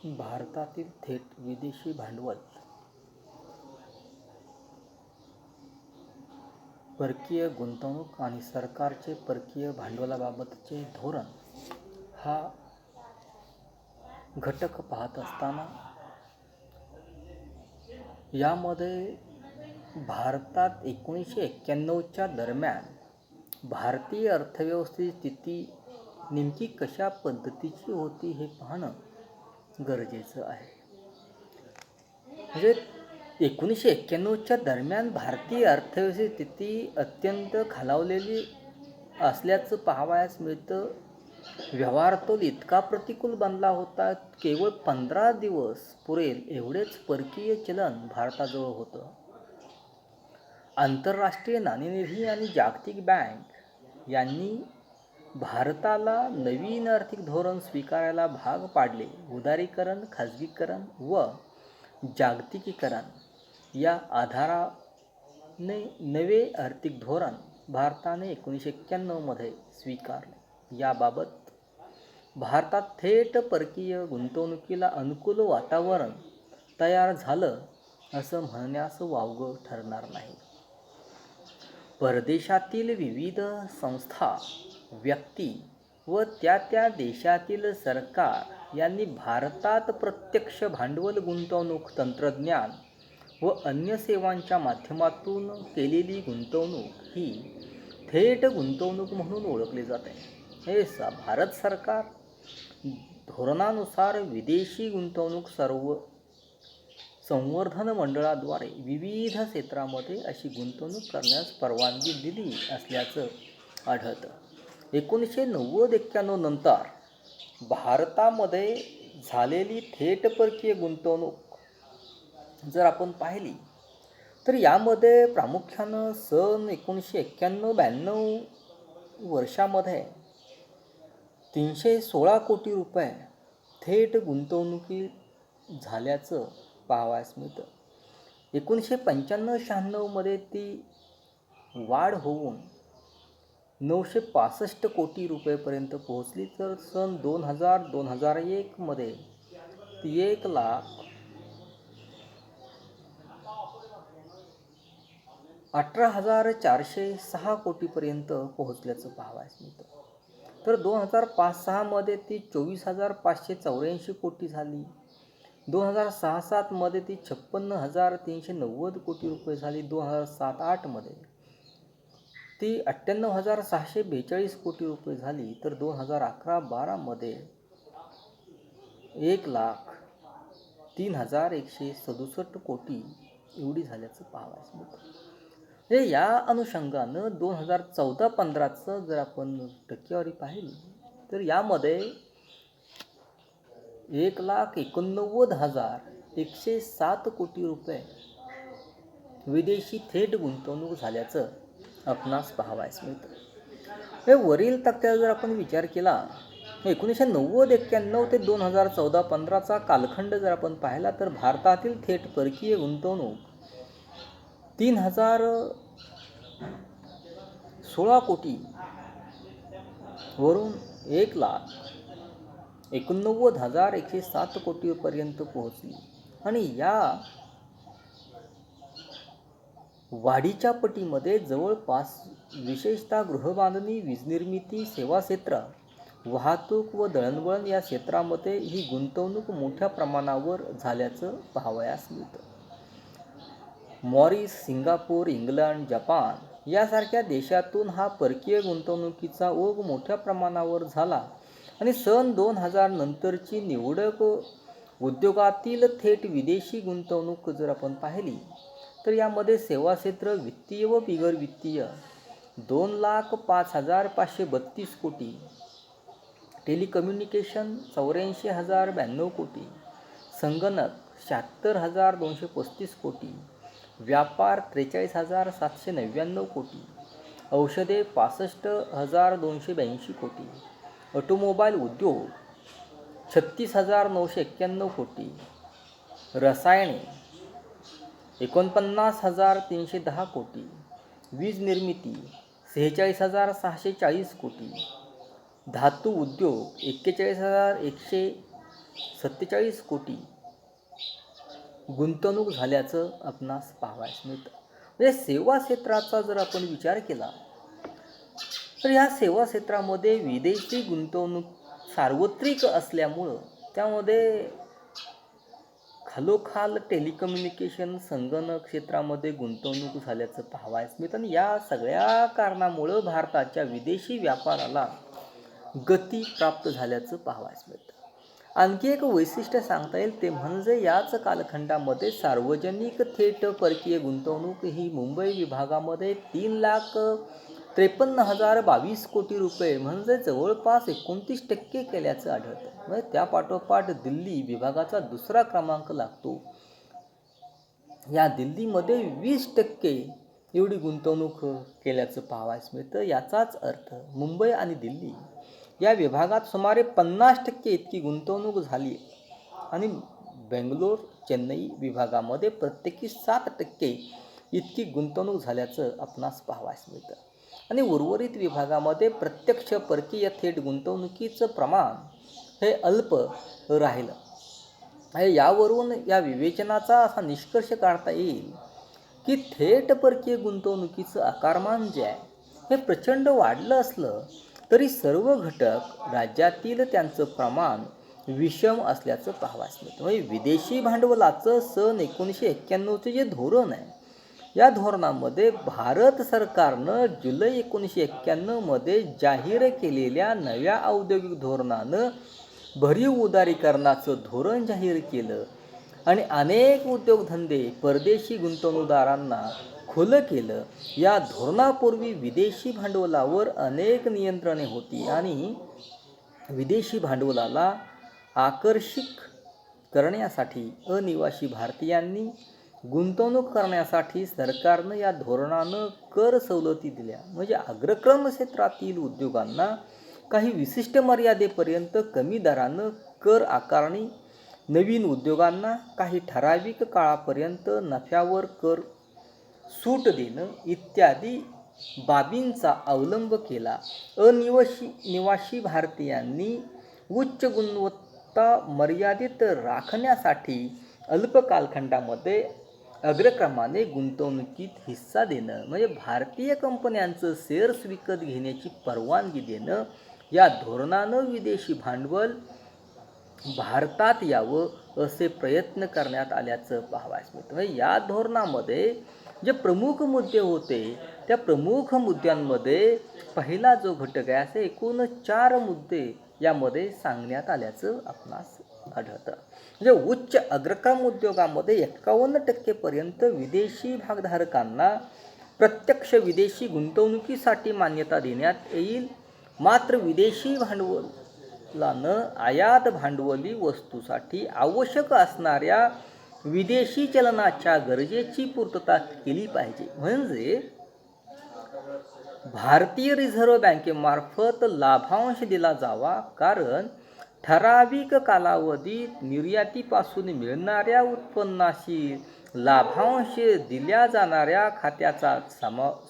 भारतातील थेट विदेशी भांडवल, परकीय गुंतवणूक आणि सरकारचे परकीय भांडवलाबाबतचे धोरण हा घटक पाहत असताना यामध्ये भारतात 1991च्या दरम्यान भारतीय अर्थव्यवस्थेची स्थिती नेमकी कशा पद्धतीची होती हे पाहणं गरजेचं आहे. म्हणजे 1991च्या दरम्यान भारतीय अर्थव्यवस्थेची स्थिती अत्यंत खालावलेली असल्याचं पाहावयास मिळतं. व्यवहार तोल इतका प्रतिकूल बनला होता, केवळ 15 दिवस पुरेल एवढेच परकीय चलन भारताजवळ होतं. आंतरराष्ट्रीय नाणेनिधी आणि जागतिक बँक यांनी भारताला नवीन आर्थिक धोरण स्वीकारायला भाग पाडले. उदारीकरण, खाजगीकरण व जागतिकीकरण या आधाराने नवे आर्थिक धोरण भारताने 1991मध्ये स्वीकारले. याबाबत भारतात थेट परकीय गुंतवणुकीला अनुकूल वातावरण तयार झालं असं म्हणण्यास वावगं ठरणार नाही. परदेशातील विविध संस्था, व्यक्ती व त्या देशातील सरकार यांनी भारतात प्रत्यक्ष भांडवल गुंतवणूक, तंत्रज्ञान व अन्य सेवांच्या माध्यमातून केलेली गुंतवणूक ही थेट गुंतवणूक म्हणून ओळखली जाते. हे भारत सरकार धोरणानुसार विदेशी गुंतवणूक संवर्धन मंडळाद्वारे विविध क्षेत्रामध्ये अशी गुंतवणूक करण्यास परवानगी दिली असल्याचं आढळतं. 1990-91 नंतर भारतामध्ये झालेली थेट परकीय गुंतवणूक जर आपण पाहिली तर यामध्ये प्रामुख्यानं सन 1991-92 वर्षामध्ये 316 कोटी रुपये थेट गुंतवणुकी झाल्याचं पाहावयास मिळतं. 1995-96 मध्ये ती वाढ होऊन 965 कोटी रुपयेपर्यंत पोहोचली. तर सन 2000-2001 मध्ये ती 1,18,406 कोटीपर्यंत पोहोचल्याचं पाहावयास मिळतं. तर 2005-06 मध्ये ती 24,584 कोटी झाली. 2006-07 मध्ये ती 56,390 कोटी रुपये झाली. 2007-08 मध्ये ती 98,642 कोटी रुपये झाली. तर 2011-12 मध्ये 1,03,167 कोटी एवढी झाल्याचं पाहावयास मिळतं. हे या अनुषंगानं 2014-15चं जर आपण टक्केवारी पाहिली तर यामध्ये 1,89,107 कोटी रुपये विदेशी थेट गुंतवणूक झाल्याचं आपणास पाहावयास मिळतं. हे वरील तक्त्याचा जर आपण विचार केला 1990-91 ते 2014-15चा कालखंड जर आपण पाहिला तर भारतातील थेट परकीय गुंतवणूक 3,016 कोटी वरून 1,89,107 कोटीपर्यंत पोहोचली. आणि या वाढीच्या पटीमध्ये जवळपास विशेषतः गृहबांधणी, वीज निर्मिती, सेवा क्षेत्र, वाहतूक व दळणवळण या क्षेत्रामध्ये ही गुंतवणूक मोठ्या प्रमाणावर झाल्याचं पाहावयास मिळतं. मॉरिस, सिंगापूर, इंग्लंड, जपान यासारख्या देशातून हा परकीय गुंतवणुकीचा ओघ मोठ्या प्रमाणावर झाला. आणि सन 2000 नंतरची निवडक उद्योगातील थेट विदेशी गुंतवणूक जर आपण पाहिली तर यामध्ये सेवा क्षेत्र, वित्तीय व बिगर वित्तीय 2,05,532 कोटी, टेलिकम्युनिकेशन 84,092 कोटी, संगणक 76,235 कोटी, व्यापार 43,799 कोटी, औषधे 65,282 कोटी, ऑटोमोबाईल उद्योग 36,991 कोटी, रसायने 49,310 कोटी, वीज निर्मिती 46,640 कोटी, धातू उद्योग 41,100 कोटी गुंतवणूक झाल्याचं आपणास पाहावयास मिळतं. म्हणजे सेवा क्षेत्राचा जर आपण विचार केला तर या सेवा क्षेत्रामध्ये विदेशी गुंतवणूक सार्वत्रिक असल्यामुळं त्यामध्ये खालोखाल टेलिकम्युनिकेशन संगणक क्षेत्रामध्ये गुंतवणूक झाल्याचं पाहावयास मिळतं. आणि या सगळ्या कारणामुळं भारताच्या विदेशी व्यापाराला गती प्राप्त झाल्याचं पाहावयास मिळतं. आणखी एक वैशिष्ट्य सांगता येईल ते म्हणजे याच कालखंडामध्ये सार्वजनिक थेट परकीय गुंतवणूक ही मुंबई विभागामध्ये 3,53,022 कोटी रुपये म्हणजे जवळपास 29% केल्याचं आढळतं. म्हणजे त्यापाठोपाठ दिल्ली विभागाचा दुसरा क्रमांक लागतो. या दिल्लीमध्ये 20% एवढी गुंतवणूक केल्याचं पाहावयास मिळतं. याचाच अर्थ मुंबई आणि दिल्ली या विभागात सुमारे 50% इतकी गुंतवणूक झाली आणि बेंगलोर चेन्नई विभागामध्ये प्रत्येकी 7% इतकी गुंतवणूक झाल्याचं आपणास पाहावयास मिळतं. आणि उर्वरित विभागामध्ये प्रत्यक्ष परकीय थेट गुंतवणुकीचं प्रमाण हे अल्प राहिलं. यावरून या विवेचनाचा असा निष्कर्ष काढता येईल की थेट परकीय गुंतवणुकीचं आकारमान जे आहे हे प्रचंड वाढलं असलं तरी सर्व घटक राज्यातील त्यांचं प्रमाण विषम असल्याचं पाहावयास मिळतं. म्हणजे विदेशी भांडवलाचं सन 1991चे जे धोरण आहे या धोरणामध्ये भारत सरकारनं जुलै 1991मध्ये जाहीर केलेल्या नव्या औद्योगिक धोरणानं भरीव उदारीकरणाचं धोरण जाहीर केलं आणि अनेक उद्योगधंदे परदेशी गुंतवणूकदारांना खुलं केलं. या धोरणापूर्वी विदेशी भांडवलावर अनेक नियंत्रणे होती आणि विदेशी भांडवलाला आकर्षित करण्यासाठी अनिवासी भारतीयांनी गुंतवणूक करण्यासाठी सरकारनं या धोरणानं कर सवलती दिल्या. म्हणजे अग्रक्रम क्षेत्रातील उद्योगांना काही विशिष्ट मर्यादेपर्यंत कमी दरानं कर आकारणी, नवीन उद्योगांना काही ठराविक काळापर्यंत नफ्यावर कर सूट देणं इत्यादी बाबींचा अवलंब केला. निवासी भारतीयांनी उच्च गुणवत्ता मर्यादित राखण्यासाठी अल्प कालखंडामध्ये अग्रक्रमाने गुंतवणुकीत हिस्सा देणं म्हणजे भारतीय कंपन्यांचं शेअर्स विकत घेण्याची परवानगी देणं या धोरणानं विदेशी भांडवल भारतात यावं असे प्रयत्न करण्यात आल्याचं पाहावयास मिळतं. म्हणजे या धोरणामध्ये जे प्रमुख मुद्दे होते त्या प्रमुख मुद्द्यांमध्ये पहिला जो घटक आहे असे एकूण 4 मुद्दे यामध्ये सांगण्यात आल्याचं आपणास आढळतं. म्हणजे उच्च अग्रक्रम उद्योगामध्ये 51% पर्यंत विदेशी भागधारकांना प्रत्यक्ष विदेशी गुंतवणुकीसाठी मान्यता देण्यात येईल. मात्र विदेशी भांडवलानं आयात भांडवली वस्तूसाठी आवश्यक असणाऱ्या विदेशी चलनाच्या गरजेची पूर्तता केली पाहिजे. म्हणजे भारतीय रिझर्व्ह बँकेमार्फत लाभांश दिला जावा, कारण ठराविक कालावधीत निर्यातीपासून मिळणाऱ्या उत्पन्नाशी लाभांश दिल्या जाणाऱ्या खात्याचा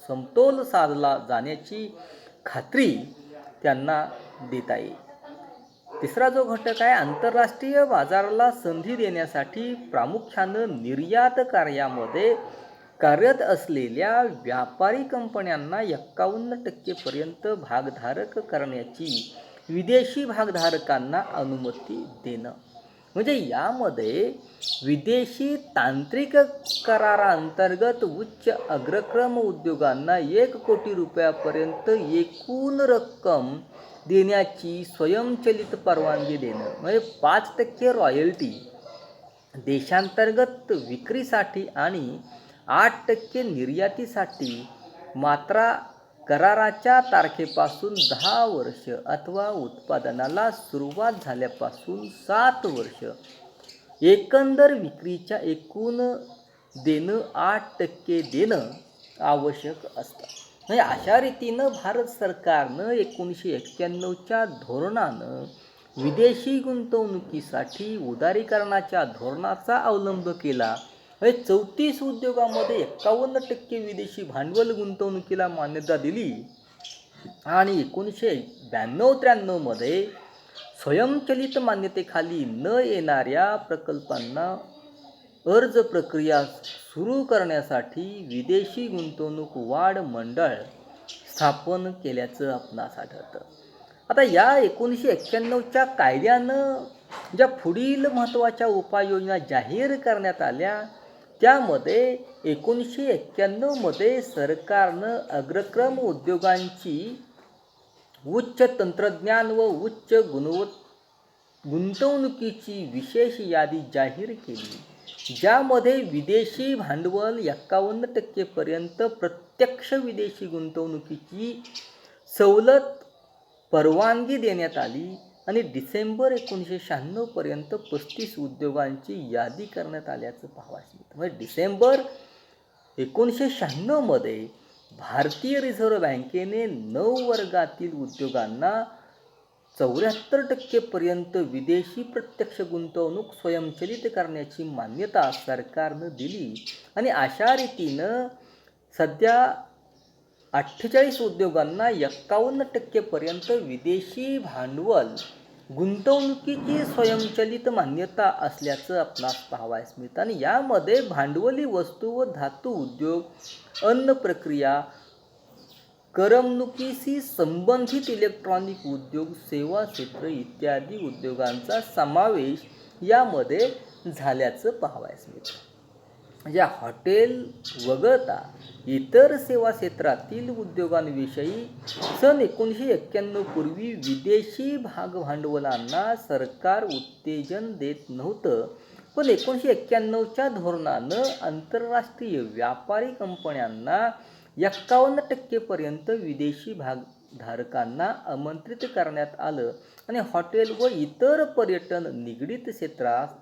समतोल साधला जाण्याची खात्री त्यांना देता येईल. तिसरा जो घटक आहे आंतरराष्ट्रीय बाजाराला संधी देण्यासाठी प्रामुख्यानं निर्यात कार्यामध्ये कार्यरत असलेल्या व्यापारी कंपन्यांना 51% पर्यंत भागधारक करण्याची विदेशी भागधारकांना अनुमती देणं. म्हणजे यामध्ये विदेशी तांत्रिक कराराअंतर्गत उच्च अग्रक्रम उद्योगांना 1 कोटी रुपयापर्यंत एकूण रक्कम देण्याची स्वयंचलित परवानगी देणं. म्हणजे 5% रॉयल्टी देशांतर्गत विक्रीसाठी आणि 8% निर्यातीसाठी मात्र कराराच्या तारखेपासून 10 वर्ष अथवा उत्पादनाला सुरुवात झाल्यापासून 7 वर्ष एकंदर विक्रीच्या एकूण देणं 8% देणं आवश्यक असतं. म्हणजे अशा रीतीनं भारत सरकारनं 1991च्या धोरणानं विदेशी गुंतवणुकीसाठी उदारीकरणाच्या धोरणाचा अवलंब केला. 34 उद्योगामध्ये 51% विदेशी भांडवल गुंतवणुकीला मान्यता दिली आणि 1992-93 मध्ये स्वयंचलित मान्यतेखाली न येणाऱ्या प्रकल्पांना अर्ज प्रक्रिया सुरू करण्यासाठी विदेशी गुंतवणूक वाढ मंडळ स्थापन केल्याचं आपणास आढळतं. आता या 1991च्या कायद्यानं ज्या पुढील महत्त्वाच्या उपाययोजना जाहीर करण्यात आल्या त्यामध्ये 1991मध्ये सरकारनं अग्रक्रम उद्योगांची उच्च तंत्रज्ञान व उच्च गुंतवणुकीची विशेष यादी जाहीर केली, ज्यामध्ये विदेशी भांडवल 51% पर्यंत प्रत्यक्ष विदेशी गुंतवणुकीची सवलत परवानगी देण्यात आली आणि डिसेंबर 1996 पर्यंत 35 उद्योगांची यादी करण्यात आल्याचं पाहावयास मिळतं. म्हणजे डिसेंबर 1996 मध्ये भारतीय रिझर्व्ह बँकेने 9 वर्गातील उद्योगांना 74% पर्यंत विदेशी प्रत्यक्ष गुंतवणूक स्वयंचलित करण्याची मान्यता सरकारनं दिली आणि अशा रीतीनं सध्या 48 उद्योगांना 51% पर्यंत विदेशी भांडवल गुंतवणुकीची स्वयंचलित मान्यता असल्याचं आपणास पाहावयास मिळतं. आणि यामध्ये भांडवली वस्तू व धातू उद्योग, अन्न प्रक्रिया, करमणुकीशी संबंधित इलेक्ट्रॉनिक उद्योग, सेवा क्षेत्र इत्यादी उद्योगांचा समावेश यामध्ये झाल्याचं पाहावयास मिळतं. म्हणजे हॉटेल वगळता इतर सेवा क्षेत्रातील उद्योगांविषयी सन 1991 पूर्वी विदेशी भागभांडवलांना सरकार उत्तेजन देत नव्हतं, पण 1991च्या धोरणानं आंतरराष्ट्रीय व्यापारी कंपन्यांना 51% पर्यंत विदेशी भागधारकांना आमंत्रित करण्यात आलं आणि हॉटेल व इतर पर्यटन निगडित क्षेत्रात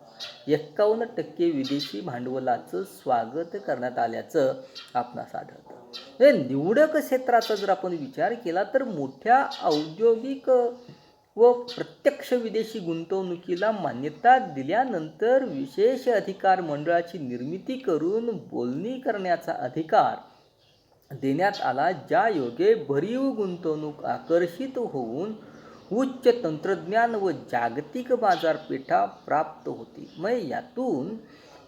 51% विदेशी भांडवलाचं स्वागत करण्यात आल्याचं आपणास आढळतं. निवडक क्षेत्राचा जर आपण विचार केला तर मोठ्या औद्योगिक व प्रत्यक्ष विदेशी गुंतवणुकीला मान्यता दिल्यानंतर विशेष अधिकार मंडळाची निर्मिती करून बोलणी करण्याचा अधिकार देण्यात आला, ज्या योगे भरीव गुंतवणूक आकर्षित होऊन उच्च तंत्रज्ञान व जागतिक बाजारपेठा प्राप्त होती. मग यातून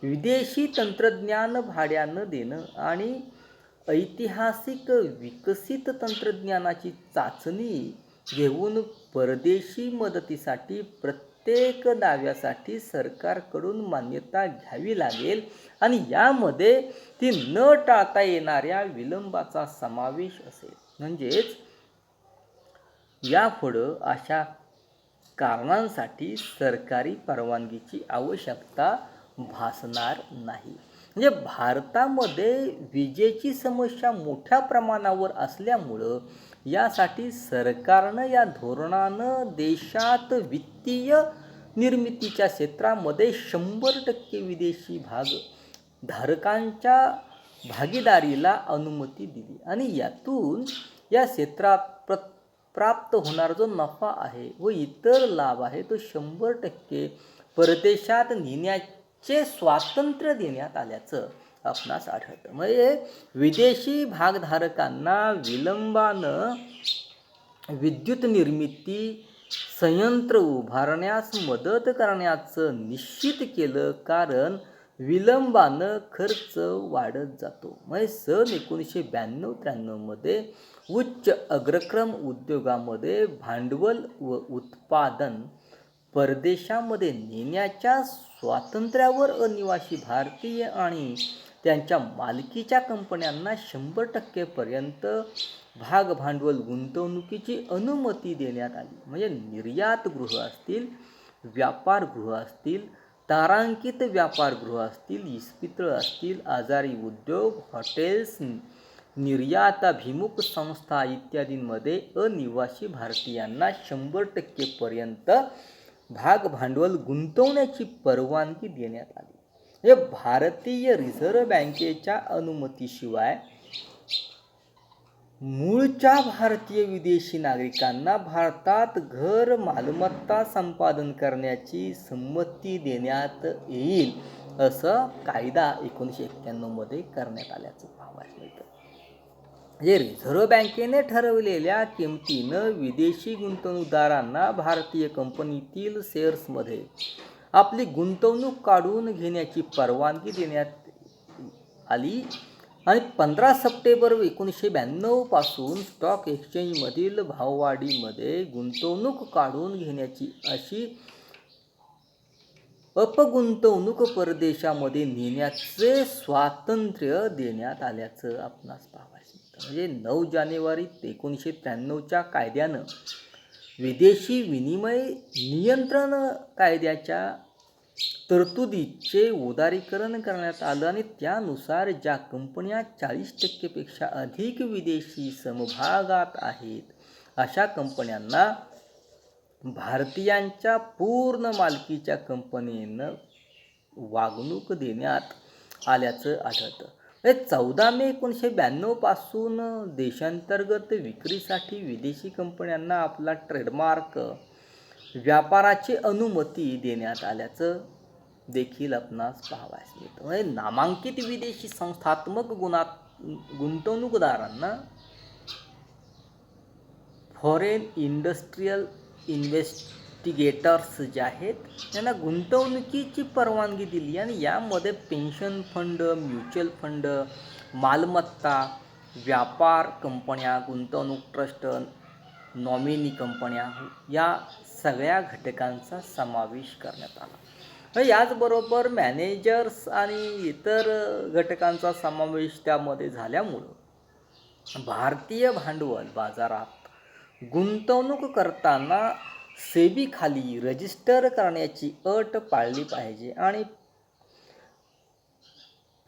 विदेशी तंत्रज्ञान भाड्यानं देणं आणि ऐतिहासिक विकसित तंत्रज्ञानाची चाचणी घेऊन परदेशी मदतीसाठी प्रत्येक दाव्यासाठी सरकारकडून मान्यता घ्यावी लागेल आणि यामध्ये ती न टाळता येणाऱ्या विलंबाचा समावेश असेल. म्हणजेच यापुढं अशा कारणांसाठी सरकारी परवानगीची आवश्यकता भासणार नाही. म्हणजे भारतामध्ये विजेची समस्या मोठ्या प्रमाणावर असल्यामुळं यासाठी सरकारनं या धोरणानं देशात वित्तीय निर्मितीच्या क्षेत्रामध्ये 100% विदेशी भागधारकांच्या भागीदारीला अनुमती दिली आणि यातून या क्षेत्रात प्राप्त होणारा जो नफा आहे व इतर लाभ आहे तो 100% परदेशात नेण्याचे स्वातंत्र्य देण्यात आल्याचं आपणास आढळतं. म्हणजे विदेशी भागधारकांना विलंबानं विद्युत निर्मिती संयंत्र उभारण्यास मदत करण्याचं निश्चित केलं, कारण विलंबानं खर्च वाढत जातो. म्हणजे सन 1992-93 मध्ये उच्च अग्रक्रम उद्योगामध्ये भांडवल व उत्पादन परदेशामध्ये नेण्याच्या स्वातंत्र्यावर अनिवासी भारतीय आणि त्यांच्या मालकीच्या कंपन्यांना 100% पर्यंत भागभांडवल गुंतवणुकीची अनुमती देण्यात आली. म्हणजे निर्यातगृह असतील, व्यापारगृह असतील, तारांकित व्यापारगृह असतील, इस्पितळं असतील, आजारी उद्योग, हॉटेल्स, निर्याताभिमुख संस्था इत्यादींमध्ये अनिवासी भारतीयांना 100% पर्यंत भागभांडवल गुंतवण्याची परवानगी देण्यात आली. हे भारतीय रिझर्व्ह बँकेच्या अनुमतीशिवाय मूळच्या भारतीय विदेशी नागरिकांना भारतात घर मालमत्ता संपादन करण्याची संमती देण्यात येईल असं कायदा 1991 मध्ये करण्यात आल्याचं पाहावयास मिळतं. जे रिझर्व्ह बँकेने ठरवलेल्या किमतीनं विदेशी गुंतवणूकदारांना भारतीय कंपनीतील शेअर्समध्ये आपली गुंतवणूक काढून घेण्याची परवानगी देण्यात आली आणि 15 सप्टेंबर 1992 पासून स्टॉक एक्सचेंजमधील भाववाढीमध्ये गुंतवणूक काढून घेण्याची अशी अपगुंतवणूक परदेशामध्ये नेण्याचे स्वातंत्र्य देण्यात आल्याचं आपणास पाहायचं मिळतं. म्हणजे 9 जानेवारी 1993च्या कायद्यानं विदेशी विनिमय नियंत्रण कायद्याच्या तरतुदीचे उदारीकरण करण्यात आलं आणि त्यानुसार ज्या कंपन्या 40% अधिक विदेशी समभागात आहेत अशा कंपन्यांना भारतीयांच्या पूर्ण मालकीच्या कंपनीनं वागणूक देण्यात आल्याचं आढळतं. 14 मे 1992 पासून देशांतर्गत विक्रीसाठी विदेशी कंपन्यांना आपला ट्रेडमार्क व्यापाराची अनुमती देण्यात आल्याचं देखील आपणास पाहावयास मिळतं. म्हणजे नामांकित विदेशी संस्थात्मक गुंतवणूकदारांना फॉरेन इंडस्ट्रियल इन्व्हेस्टिगेटर्स जे आहेत त्यांना गुंतवणुकीची परवानगी दिली आणि यामध्ये पेन्शन फंड, म्युच्युअल फंड, मालमत्ता, व्यापार कंपन्या, गुंतवणूक ट्रस्ट, नॉमिनी कंपन्या या सगळ्या घटकांचा समावेश करण्यात आला. याचबरोबर मॅनेजर्स आणि इतर घटकांचा समावेश त्यामध्ये झाल्यामुळं भारतीय भांडवल बाजारात गुंतवणूक करताना सेबीखाली रजिस्टर करण्याची अट पाळली पाहिजे आणि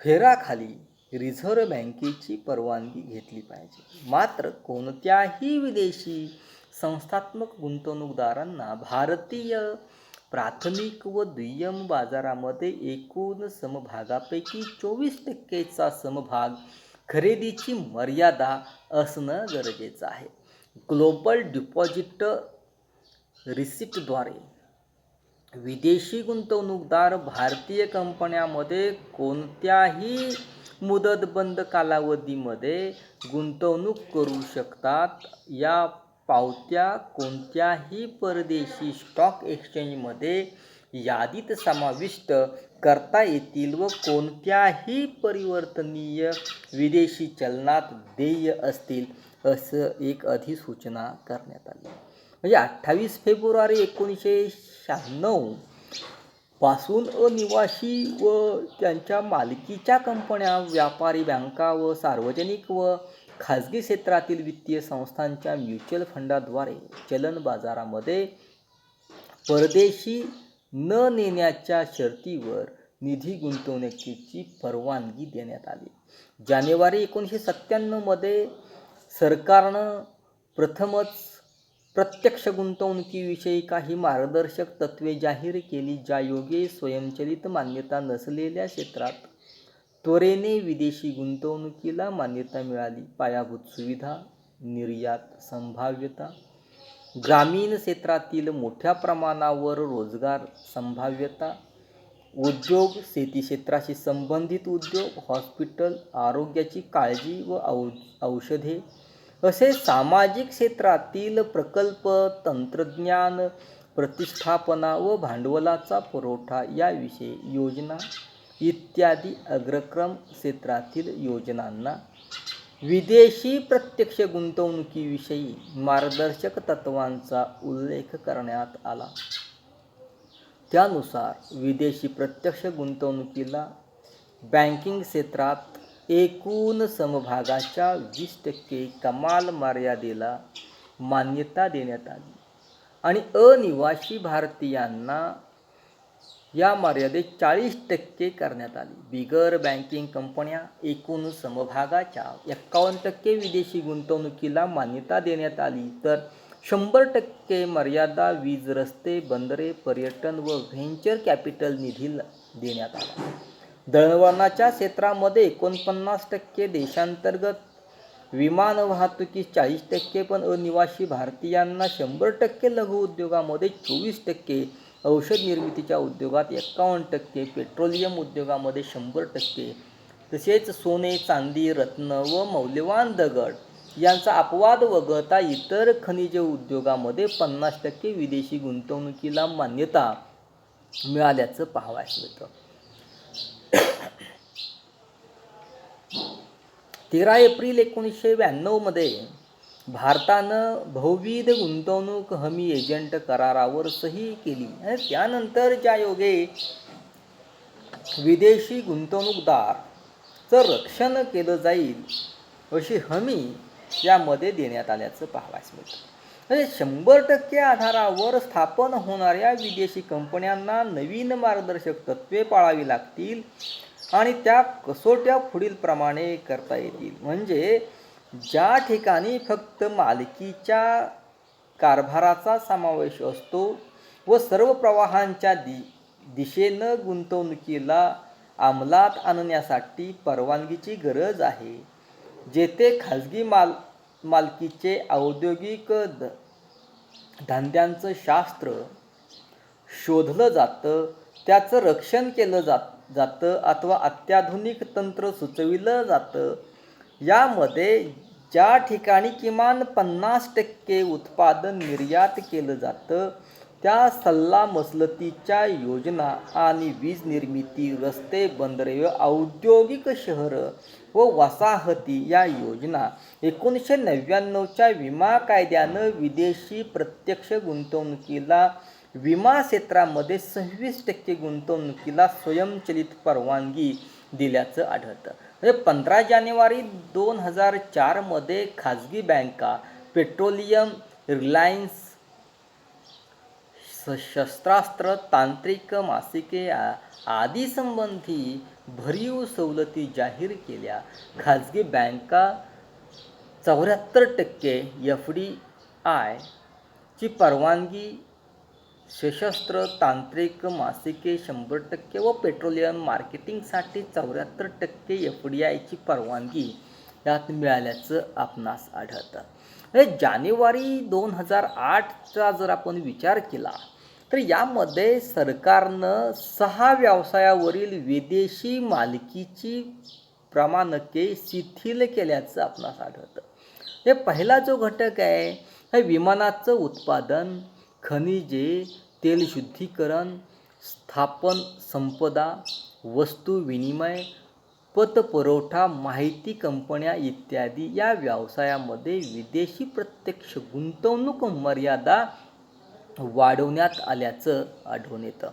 फेराखाली रिझर्व्ह बँकेची परवानगी घेतली पाहिजे. मात्र कोणत्याही विदेशी संस्थात्मक गुंतवणूकदारांना भारतीय प्राथमिक व दुय्यम बाजारामध्ये एकूण समभागापैकी 24%चा समभाग खरेदीची मर्यादा असणं गरजेचं आहे. ग्लोबल डिपॉझिट रिसिप्टद्वारे विदेशी गुंतवणूकदार भारतीय कंपन्यांमध्ये कोणत्याही मुदतबंद कालावधीमध्ये गुंतवणूक करू शकतात. या पावत्या कोणत्याही परदेशी स्टॉक एक्सचेंजमध्ये यादीत समाविष्ट करता येतील व कोणत्याही परिवर्तनीय विदेशी चलनात देय असतील असं एक अधिसूचना करण्यात आली. म्हणजे 28 फेब्रुवारी 1996 पासून अनिवासी व त्यांच्या मालकीच्या कंपन्या, व्यापारी बँका व सार्वजनिक व खाजगी क्षेत्रातील वित्तीय संस्थांच्या म्युच्युअल फंडाद्वारे चलन बाजारामध्ये परदेशी न नेण्याच्या शर्तीवर निधी गुंतवणुकीची परवानगी देण्यात आली. जानेवारी 1997मध्ये सरकारनं प्रथमच प्रत्यक्ष गुंतवणुकीविषयी काही मार्गदर्शक तत्त्वे जाहीर केली, ज्यायोगे स्वयंचलित मान्यता नसलेल्या क्षेत्रात त्वरेने विदेशी गुंतवणुकीला मान्यता मिळाली. पायाभूत सुविधा, निर्यात संभाव्यता, ग्रामीण क्षेत्रातील मोठ्या प्रमाणावर रोजगार संभाव्यता, उद्योग, शेती क्षेत्राशी संबंधित उद्योग, हॉस्पिटल, आरोग्याची काळजी व औषधे असे सामाजिक क्षेत्रातील प्रकल्प, तंत्रज्ञान, प्रतिष्ठापना व भांडवलाचा पुरवठा याविषयी योजना इत्यादी अग्रक्रम क्षेत्रातील योजनांना विदेशी प्रत्यक्ष गुंतवणुकीविषयी मार्गदर्शक तत्त्वांचा उल्लेख करण्यात आला. त्यानुसार विदेशी प्रत्यक्ष गुंतवणुकीला बँकिंग क्षेत्रात एकूण समभागाच्या 20% कमाल मर्यादेला मान्यता देण्यात आली आणि अनिवासी भारतीयांना या मर्यादेत 40% करण्यात आली. बिगर बँकिंग कंपन्या एकूण समभागाच्या 51% विदेशी गुंतवणुकीला मान्यता देण्यात आली, तर 100% मर्यादा वीज, रस्ते, बंदरे, पर्यटन व व्हेंचर कॅपिटल निधीला देण्यात आला. दळणवळणाच्या क्षेत्रामध्ये 49%, देशांतर्गत विमान वाहतुकीस 40%, पण अनिवासी भारतीयांना 100%, लघु उद्योगामध्ये 24%, औषध निर्मितीच्या उद्योगात 51%, पेट्रोलियम उद्योगामध्ये 100%, तसेच सोने, चांदी, रत्न व मौल्यवान दगड यांचा अपवाद वगळता इतर खनिज उद्योगामध्ये 50% विदेशी गुंतवणुकीला मान्यता मिळाल्याचं पाहावयास मिळतं. 13 एप्रिल 1992 मध्ये भारतानं बहुविध गुंतवणूक हमी एजंट करारावर सही केली आणि त्यानंतर ज्या योगे विदेशी गुंतवणूकदारचं रक्षण केलं जाईल अशी हमी यामध्ये देण्यात आल्याचं पाहावयास मिळतं. म्हणजे 100% आधारावर स्थापन होणाऱ्या विदेशी कंपन्यांना नवीन मार्गदर्शक तत्त्वे पाळावी लागतील आणि त्या कसोट्या पुढील प्रमाणे करता येतील. म्हणजे ज्या ठिकाणी फक्त मालकीच्या कारभाराचा समावेश असतो व सर्व प्रवाहांच्या दिशेनं गुंतवणुकीला अंमलात आणण्यासाठी परवानगीची गरज आहे, जेथे खाजगी मालकीचे औद्योगिक धंद्यांचं शास्त्र शोधलं जातं, त्याचं रक्षण केलं जातं अथवा अत्याधुनिक तंत्र सुचविलं जातं, यामध्ये ज्या ठिकाणी किमान 50% उत्पादन निर्यात केलं जातं, त्या सल्लामसलतीच्या योजना आणि वीज निर्मिती, रस्ते, बंदरे व औद्योगिक शहरं व वसाहती या योजना 1999च्या विमा कायद्यानं विदेशी प्रत्यक्ष गुंतवणुकीला विमा क्षेत्रामध्ये 26% गुंतवणुकीला स्वयंचलित परवानगी दिल्याचं आढळतं. म्हणजे 15 जानेवारी 2004 मध्ये खाजगी बँका, पेट्रोलियम, रिलायन्स, शस्त्रास्त्र, तांत्रिक मासिके आदी संबंधी भरीव सवलती जाहीर केल्या. खाजगी बँका 74% FDI ची परवानगी, सशस्त्र तांत्रिक मासिके 100% व पेट्रोलियम मार्केटिंगसाठी 74% FDI ची परवानगी यात मिळाल्याचं आपणास आढळतं. जानेवारी 2008चा जर आपण विचार केला तर यामध्ये सरकारनं 6 व्यवसायावरील विदेशी मालकीची प्रमाणके शिथिल केल्याचं आपणास आढळतं. हे पहिला जो घटक आहे हे विमानाचं उत्पादन, खनिजे, तेल शुद्धीकरण, स्थापन संपदा, वस्तू विनिमय, पतपुरवठा, माहिती कंपन्या इत्यादी या व्यवसायामध्ये विदेशी प्रत्यक्ष गुंतवणूक मर्यादा वाढवण्यात आल्याचं आढळून येतं.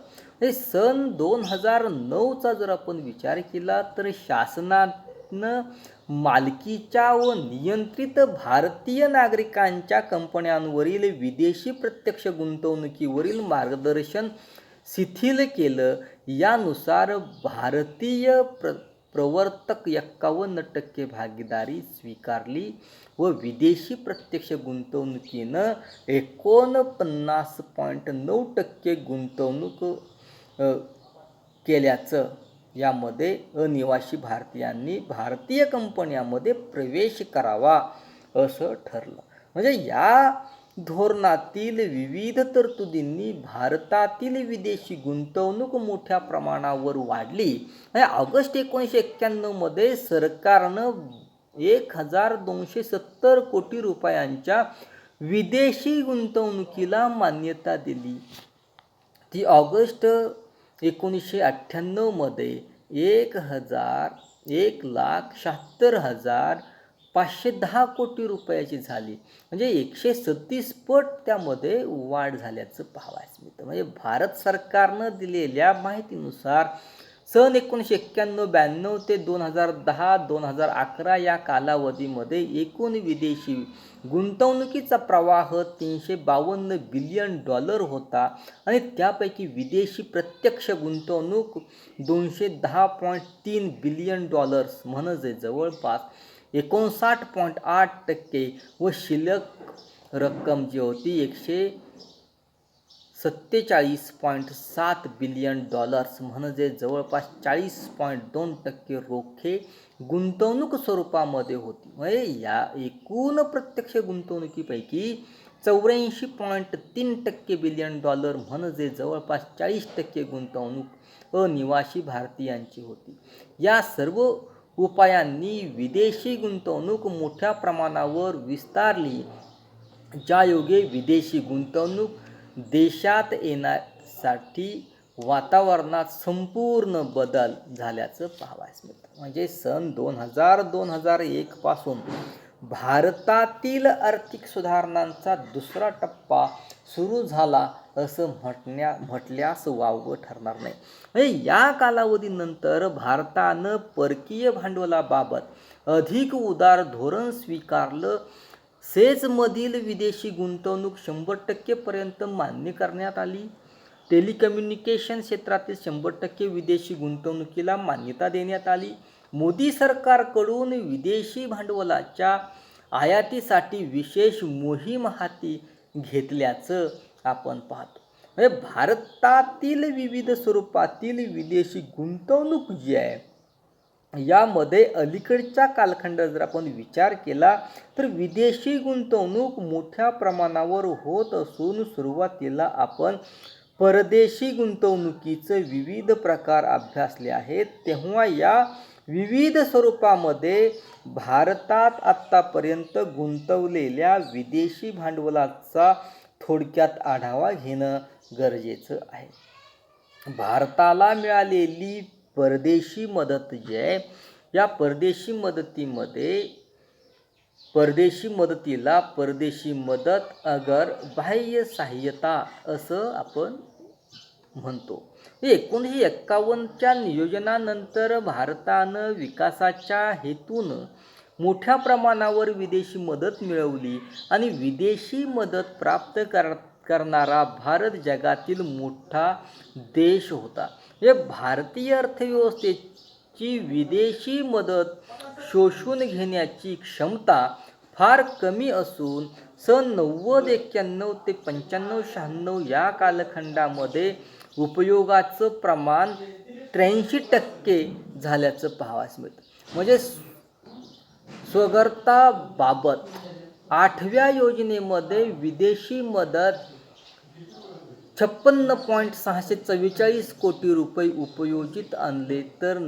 सन 2009चा जर आपण विचार केला तर शासनानं मालकीच्या व नियंत्रित भारतीय नागरिकांच्या कंपन्यांवरील विदेशी प्रत्यक्ष गुंतवणुकीवरील मार्गदर्शन शिथिल केलं. यानुसार भारतीय प्रवर्तक 51% भागीदारी स्वीकारली व विदेशी प्रत्यक्ष गुंतवणुकीनं 49.9% गुंतवणूक केल्याचं यामध्ये अनिवासी भारतीयांनी भारतीय कंपन्यांमध्ये प्रवेश करावा असं ठरलं. म्हणजे या धोरणातील विविध तरतुदींनी भारतातील विदेशी गुंतवणूक मोठ्या प्रमाणावर वाढली. ऑगस्ट 1991 मध्ये सरकारनं 1270 कोटी रुपयांच्या विदेशी गुंतवणुकीला मान्यता दिली. ती ऑगस्ट 1998 मध्ये 1,76,510 कोटी रुपयाची झाली. म्हणजे 136 पट त्यामध्ये वाढ झाल्याचं पाहावयास मिळतं. म्हणजे भारत सरकारनं दिलेल्या माहितीनुसार सन 1991-92 ते 2010-2011 या कालावधीमध्ये एकूण विदेशी गुंतवणुकीचा प्रवाह $352 बिलियन होता आणि त्यापैकी विदेशी प्रत्यक्ष गुंतवणूक $210.3 बिलियन म्हणजे जवळपास 59.8% व शिल्लक रक्कम जी होती 147.7 बिलियन म्हणजे जवळपास 40.2% रोखे गुंतवणूक स्वरूपामध्ये होती. म्हणजे या एकूण प्रत्यक्ष गुंतवणुकीपैकी 84.3% बिलियन म्हणजे जवळपास 40% गुंतवणूक अनिवासी भारतीयांची होती. या सर्व उपायांनी विदेशी गुंतवणूक मोठ्या प्रमाणावर विस्तारली, ज्यायोगे विदेशी गुंतवणूक देशात येण्यासाठी वातावरणात संपूर्ण बदल झाल्याचं पाहावयास मिळतं. म्हणजे सन 2001 पासून भारतातील आर्थिक सुधारणांचा दुसरा टप्पा सुरू झाला असं म्हटल्यास वावगं ठरणार नाही. म्हणजे या कालावधीनंतर भारतानं परकीय भांडवलाबाबत अधिक उदार धोरण स्वीकारलं. सेजमधील विदेशी गुंतवणूक 100% पर्यंत मान्य करण्यात आली. टेलिकम्युनिकेशन क्षेत्रातील 100% विदेशी गुंतवणुकीला मान्यता देण्यात आली. मोदी सरकारकडून विदेशी भांडवलाच्या आयातीसाठी विशेष मोहीम हाती घेतल्याचं आपण पाहतो. म्हणजे भारतातील विविध स्वरूपातील विदेशी गुंतवणूक जी आहे, यामध्ये अलीकडच्या कालखंडात जर आपण विचार केला तर विदेशी गुंतवणूक मोठ्या प्रमाणावर होत असून सुरुवातीला आपण परदेशी गुंतवणुकीचे विविध प्रकार अभ्यासले आहेत. तेव्हा या विविध स्वरूपामध्ये भारतात आत्तापर्यंत गुंतवलेल्या विदेशी भांडवलाचा थोडक्यात आढावा घेणं गरजेचं आहे. भारताला मिळालेली परदेशी मदत जी आहे, या परदेशी मदतीला परदेशी मदत अगर बाह्य सहाय्यता असं आपण म्हणतो. 1951च्या नियोजनानंतर भारतानं विकासाच्या हेतून मोठ्या प्रमाणावर विदेशी मदत मिळवली आणि विदेशी मदत प्राप्त करणारा भारत जगातील मोठा देश होता. हे भारतीय अर्थव्यवस्थेची विदेशी मदत शोषून घेण्याची क्षमता फार कमी असून सन 90, 91 ते 95, 96 या कालखंडामध्ये उपयोगाचं प्रमाण 83% झाल्याचं पाहावयास मिळतं. म्हणजे स्वगताबाबत 8व्या योजनेमध्ये विदेशी मदत 56.644 कोटी रुपये उपयोजित आणले, तर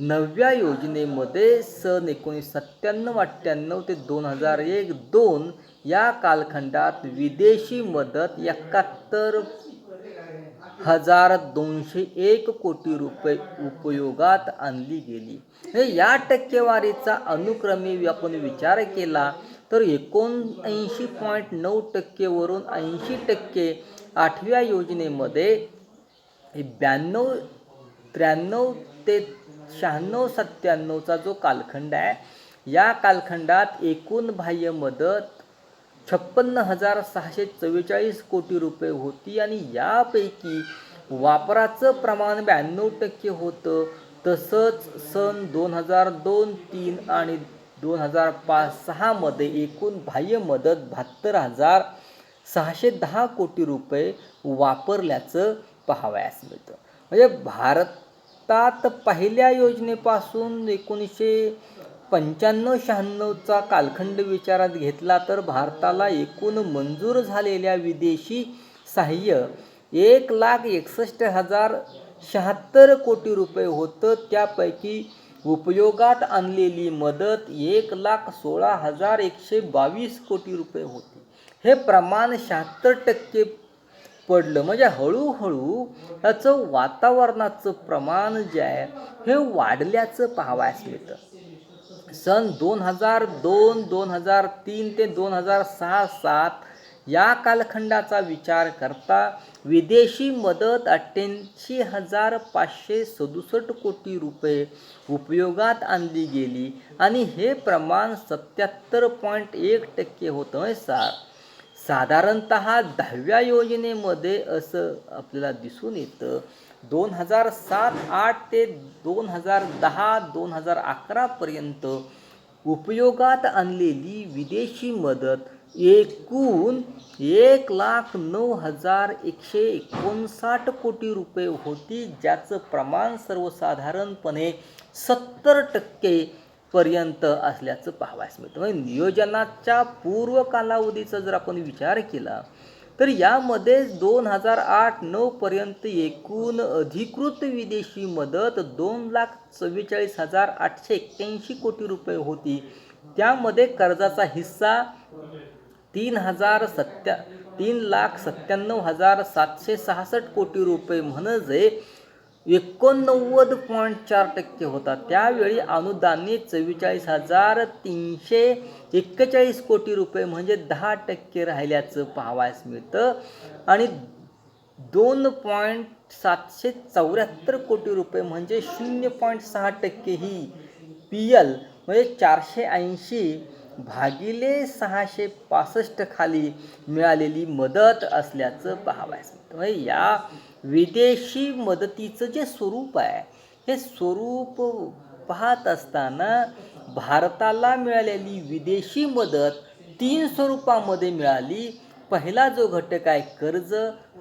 नव्या योजनेमध्ये सन 1997-98 ते 2001-02 या कालखंडात विदेशी मदत 71,201 कोटी रुपये उपयोगात आणली गेली. या टक्केवारीचा अनुक्रमे आपण विचार केला तर 79.9% वरून 80% 8व्या योजनेमध्ये, 92, 93 ते 96-97चा जो कालखंड आहे, या कालखंडात एकूण बाह्य मदत 56,644 कोटी रुपये होती आणि यापैकी वापराचं प्रमाण 92% होतं. तसंच सन 2002-03 आणि 2005-06 मध्ये एकूण बाह्य मदत 72,610 कोटी रुपये वापरल्याचं पाहावयास मिळतं. म्हणजे भारतात पहिल्या योजनेपासून 1995-96चा कालखंड विचारात घेतला तर भारताला एकूण मंजूर झालेल्या विदेशी सहाय्य 1,61,076 कोटी रुपये होतं. त्यापैकी उपयोगात आणलेली मदत 1,16,122 कोटी रुपये होती. हे प्रमाण 76% पडलं. म्हणजे हळूहळू याचं वातावरणाचं प्रमाण जे आहे हे वाढल्याचं पाहावयास मिळतं. सन 2002, 2003 ते 2006-07 या कालखंडाचा विचार करता विदेशी मदत 88,567 कोटी रुपये उपयोगात आणली गेली आणि हे प्रमाण 77.1% होतं. साधारणतः 10व्या योजनेमध्ये असं आपल्याला दिसून येतं. 2007-08 ते 2010-2011 पर्यंत उपयोगात आणलेली विदेशी मदत एकूण 1,09,159 कोटी रुपये होती, ज्याचं प्रमाण सर्वसाधारणपणे 70% पर्यंत असल्याचं पाहावयास मिळतं. म्हणजे नियोजनाच्या पूर्व कालावधीचा जर आपण विचार केला तर यामध्ये 2008-9 पर्यंत एकूण अधिकृत विदेशी मदत 2,44,881 कोटी रुपये होती. त्यामध्ये कर्जाचा हिस्सा 3,97,766 कोटी रुपये म्हणजे 89.4% होता. त्यावेळी अनुदानित 44,341 कोटी रुपये म्हणजे 10% राहिल्याचं पाहावयास मिळतं. आणि 2.774 कोटी रुपये म्हणजे 0.6% ही PL म्हणजे 480 भागिले 665 खाली मिळालेली मदत असल्याचं पाहावयास मिळतं. म्हणजे या विदेशी मदतीचं जे स्वरूप आहे, हे स्वरूप पाहत असताना भारताला मिळालेली विदेशी मदत 3 स्वरूपामध्ये मिळाली. पहिला जो घटक आहे कर्ज,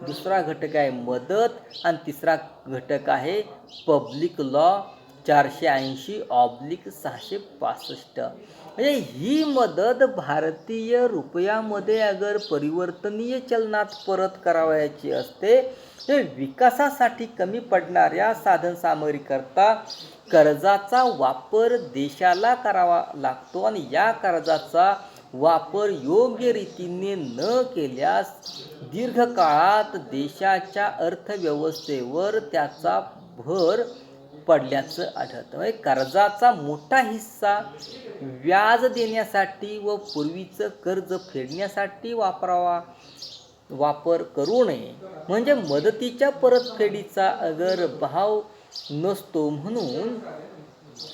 दुसरा घटक आहे मदत आणि तिसरा घटक आहे पब्लिक लॉ 480/665. म्हणजे ही मदत भारतीय रुपयामध्ये अगर परिवर्तनीय चलनात परत करावयाची असते, हे विकासासाठी कमी पडणाऱ्या साधनसामग्रीकरता कर्जाचा वापर देशाला करावा लागतो आणि या कर्जाचा वापर योग्य रीतीने न केल्यास दीर्घकाळात देशाच्या अर्थव्यवस्थेवर त्याचा भर पडल्याचं आढळतं. म्हणजे कर्जाचा मोठा हिस्सा व्याज देण्यासाठी व पूर्वीचं कर्ज फेडण्यासाठी वापर करू नये. म्हणजे मदतीच्या परतफेडीचा अगर भाव नसतो म्हणून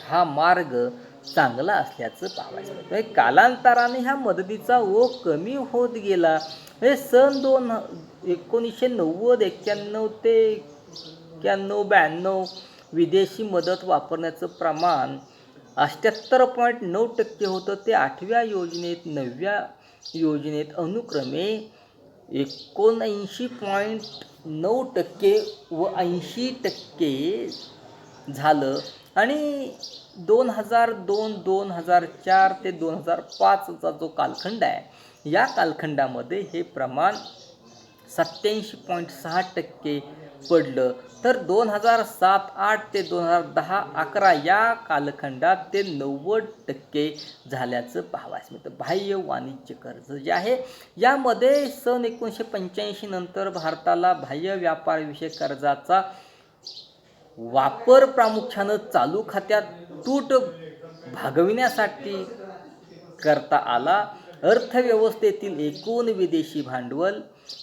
हा मार्ग चांगला असल्याचं पाहावयास मिळतं. कालांतराने ह्या मदतीचा ओघ कमी होत गेला. म्हणजे सन 1990, 91 ते 91-92 विदेशी मदत वापरण्याचं प्रमाण 78.9% होतं. ते 8व्या योजनेत, 9व्या योजनेत अनुक्रमे 79.9% व 80% झालं. आणि 2002-2004 ते 2005चा जो कालखंड आहे, या कालखंडामध्ये हे प्रमाण 87.6% पडलं. तर 2007-8 ते 2010-11 या कालखंडात ते 90% झाल्याचं पाहावयास मिळतं. बाह्य वाणिज्य कर्ज जे आहे, यामध्ये सन 1985 नंतर भारताला बाह्य व्यापारविषयक कर्जाचा वापर प्रामुख्यानं चालू खात्यात तूट भागविण्यासाठी करता आला. अर्थव्यवस्थेतील एकूण विदेशी भांडवल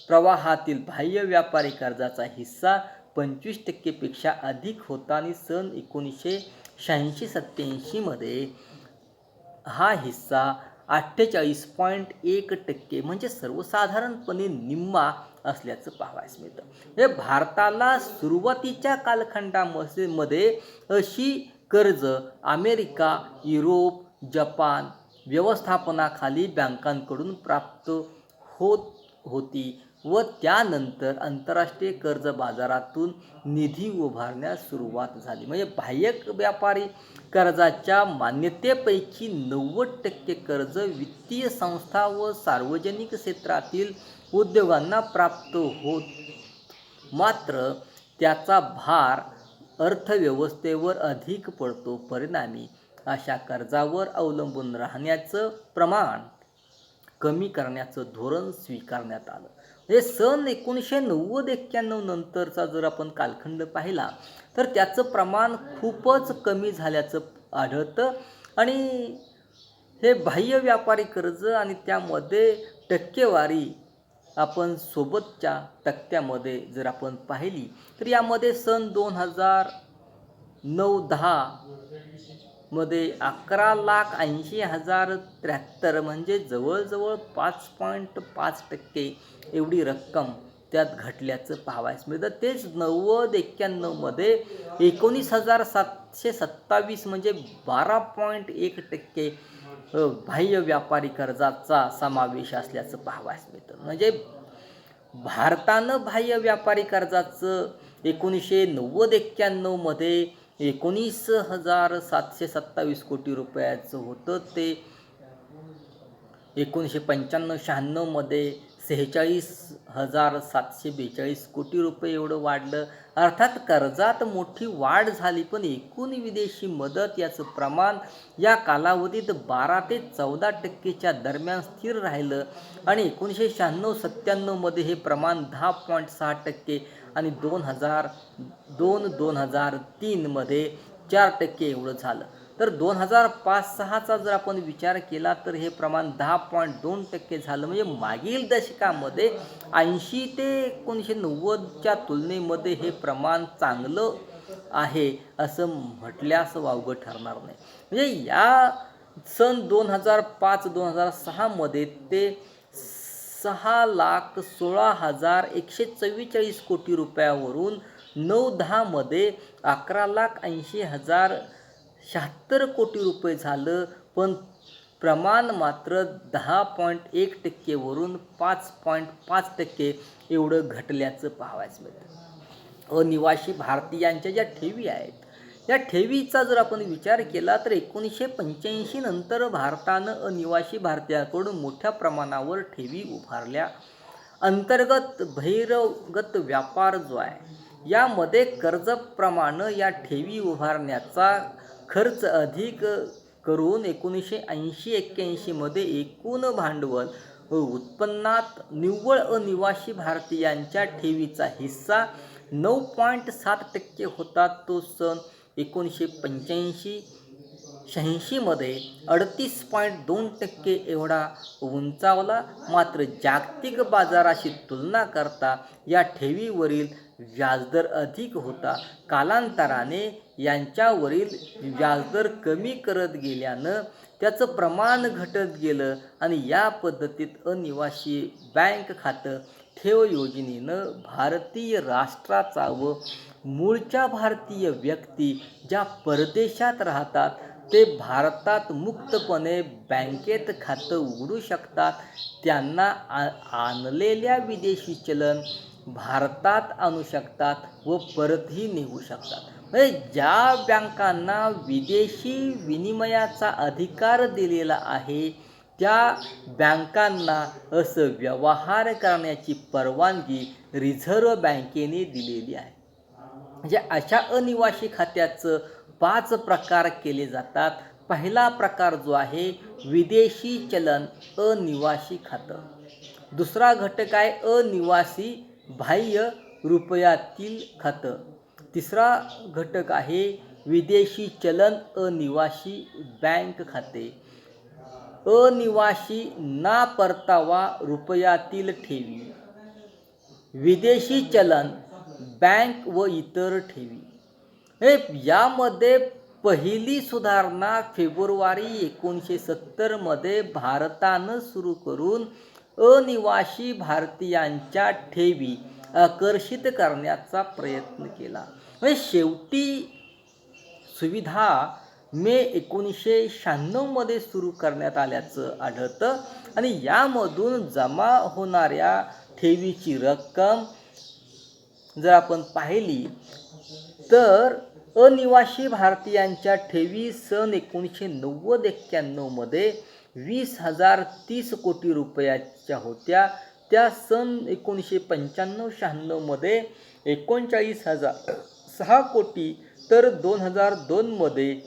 प्रवाहातील बाह्य व्यापारी कर्जाचा हिस्सा 25% पेक्षा अधिक होता आणि सन 1986-87 मध्ये हा हिस्सा 48.1% म्हणजे सर्वसाधारणपणे निम्मा असल्याचं पाहावयास मिळतं. हे भारताला सुरुवातीच्या कालखंडामध्ये अशी कर्ज अमेरिका, युरोप, जपान व्यवस्थापनाखाली बँकांकडून प्राप्त होत होती व त्यानंतर आंतरराष्ट्रीय कर्ज बाजारातून निधी उभारण्यास सुरुवात झाली. म्हणजे बाह्य व्यापारी कर्जाच्या मान्यतेपैकी 90% कर्ज वित्तीय संस्था व सार्वजनिक क्षेत्रातील उद्योगांना प्राप्त होत. मात्र त्याचा भार अर्थव्यवस्थेवर अधिक पडतो. परिणामी अशा कर्जावर अवलंबून राहण्याचं प्रमाण कमी करण्याचं धोरण स्वीकारण्यात आलं. म्हणजे सन 1990-91 नंतरचा जर आपण कालखंड पाहिला तर त्याचं प्रमाण खूपच कमी झाल्याचं आढळतं. आणि हे बाह्य व्यापारी कर्ज आणि त्यामध्ये टक्केवारी आपण सोबतच्या तक्त्यामध्ये जर आपण पाहिली तर यामध्ये सन 2009-10 मध्ये 11,80,073 म्हणजे जवळजवळ 5.5% एवढी रक्कम त्यात घटल्याचं पाहावयास मिळतं. तेच 90-91 मध्ये 19,727 म्हणजे 12.1% बाह्य व्यापारी कर्जाचा समावेश असल्याचं पाहावयास मिळतं. म्हणजे भारतानं बाह्य व्यापारी कर्जाचं 1990-91 मध्ये 19,727 कोटी रुपयाचं होतं. ते 1995-96 मध्ये 46,742 कोटी रुपये एवढं वाढलं. अर्थात कर्जात मोठी वाढ झाली, पण एकूण विदेशी मदत याचं प्रमाण या कालावधीत 12 ते 14% दरम्यान स्थिर राहिलं आणि 1996-97 हे प्रमाण 10.6% आणि 2002-2003 4% एवढं झालं. तर 2005-06चा जर आपण विचार केला तर हे प्रमाण 10.2% झालं. म्हणजे मागील दशकामध्ये 80 ते 1990च्या तुलनेमध्ये हे प्रमाण चांगलं आहे असं म्हटल्यास वावगं ठरणार नाही. म्हणजे या सन 2005-2006मध्ये ते 6,16,144 कोटी रुपयावरून 9-10मध्ये 11,80,076 कोटी रुपये झालं, पण प्रमाण मात्र 10.1% वरून 5.5% एवढं घटल्याचं पाहावयास मिळतं. अनिवासी भारतीयांच्या ज्या ठेवी आहेत, या ठेवीचा जर आपण विचार केला तर 1985 नंतर भारतानं अनिवासी भारतीयांकडून मोठ्या प्रमाणावर ठेवी उभारल्या. अंतर्गत बहिर्गत व्यापार जो आहे यामध्ये कर्जाप्रमाणे या ठेवी उभारण्याचा खर्च अधिक करून 1980-81मध्ये एकूण भांडवल व उत्पन्नात निव्वळ अनिवासी भारतीयांच्या ठेवीचा हिस्सा 9.7% होता. तो सन 1985-86मध्ये 38.2% एवढा उंचावला. मात्र जागतिक बाजाराशी तुलना करता या ठेवीवरील व्याजदर अधिक होता. कालांतराने यांच्यावरील व्याजदर कमी करत गेल्यानं त्याचं प्रमाण घटत गेलं आणि या पद्धतीत अनिवासी बँक खातं ठेव योजनेनं भारतीय राष्ट्राचा व मूळच्या भारतीय व्यक्ती ज्या परदेशात राहतात ते भारतात मुक्तपणे बँकेत खातं उघडू शकतात. त्यांना आणलेल्या विदेशी चलन भारतात आणू शकतात व परतही निघू शकतात. म्हणजे ज्या बँकांना विदेशी विनिमयाचा अधिकार दिलेला आहे त्या बँकांना असं व्यवहार करण्याची परवानगी रिझर्व्ह बँकेने दिलेली आहे. म्हणजे अशा अनिवासी खात्याचं 5 प्रकार केले जातात. पहिला प्रकार जो आहे विदेशी चलन अनिवासी खातं. दुसरा घटक आहे अनिवासी बाह्य रुपयातील खातं. तिसरा घटक आहे विदेशी चलन अनिवासी बँक खाते. अनिवासी ना परतावा रुपयातील ठेवी, विदेशी चलन बँक व इतर ठेवी. यामध्ये पहिली सुधारणा फेब्रुवारी 1970मध्ये भारतानं सुरू करून अनिवासी भारतीयांच्या ठेवी आकर्षित करण्याचा प्रयत्न केला. शेवटी सुविधा मे 1996मध्ये सुरू करण्यात आल्याचं आढळतं आणि यामधून जमा होणाऱ्या ठेवीची रक्कम जर आपण पाहिली तर अनिवासी भारतीयांच्या ठेवी सन 1990-91मध्ये 20,030 कोटी रुपयाच्या होत्या. त्या सन 1995-96मध्ये 39,006 कोटी तर 2002मध्ये